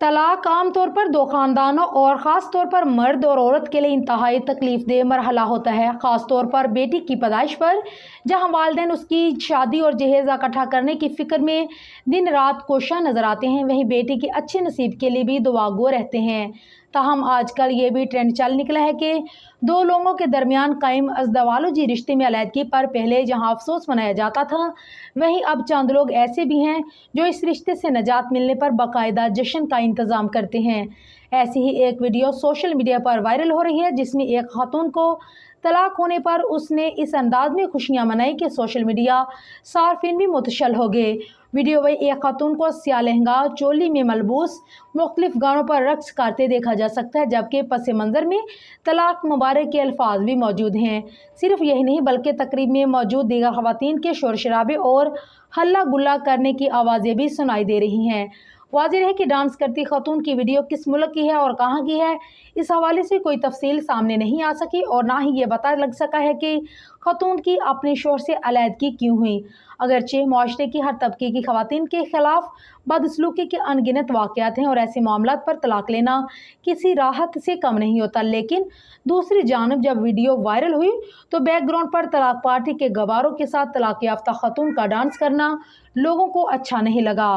तलाक आम तौर पर दो खानदानों और ख़ास तौर पर मर्द और औरत के लिए इंतहाई तकलीफ देह मरहला होता है। ख़ास तौर पर बेटी की पैदाइश पर, जहां वालिदैन उसकी शादी और जहेज़ इकट्ठा करने की फ़िक्र में दिन रात कोशा नज़र आते हैं, वहीं बेटी के अच्छे नसीब के लिए भी दुआगो रहते हैं। ताहम आजकल ये भी ट्रेंड चल निकला है कि दो लोगों के दरमियान कायम अज़दवालुजी रिश्ते में अलहदगी पर पहले जहां अफसोस मनाया जाता था, वहीं अब चंद लोग ऐसे भी हैं जो इस रिश्ते से निजात मिलने पर बाकायदा जश्न का इंतज़ाम करते हैं। ऐसी ही एक वीडियो सोशल मीडिया पर वायरल हो रही है, जिसमें एक खातून को तलाक होने पर उसने इस अंदाज में खुशियां मनाई कि सोशल मीडिया सार्फिन भी मुतशल हो गए। वीडियो में एक खातून को स्याह लहंगा चोली में मलबूस मुख्तलिफ गानों पर रक्स करते देखा जा सकता है, जबकि पस मंज़र में तलाक मुबारक के अल्फाज भी मौजूद हैं। सिर्फ यही नहीं बल्कि तकरीब में मौजूद दीगर ख़वातीन के शोर शराबे और हल्ला गुल्ला करने की आवाज़ें भी सुनाई दे रही हैं। वाज़ेह है कि डांस करती खातून की वीडियो किस मुल्क की है और कहाँ की है, इस हवाले से कोई तफसील सामने नहीं आ सकी और ना ही ये पता लग सका है कि खातून की अपने शोहर से अलहदगी क्यों हुई। अगरचे माशरे की हर तबके की खवातीन के खिलाफ बदसलूकी के अनगिनत वाक़यात हैं और ऐसे मामलात पर तलाक लेना किसी राहत से कम नहीं होता, लेकिन दूसरी जानब जब वीडियो वायरल हुई तो बैकग्राउंड पर तलाक पार्टी के गवारों के साथ तलाक याफ्ता खातून का डांस करना लोगों को अच्छा नहीं लगा।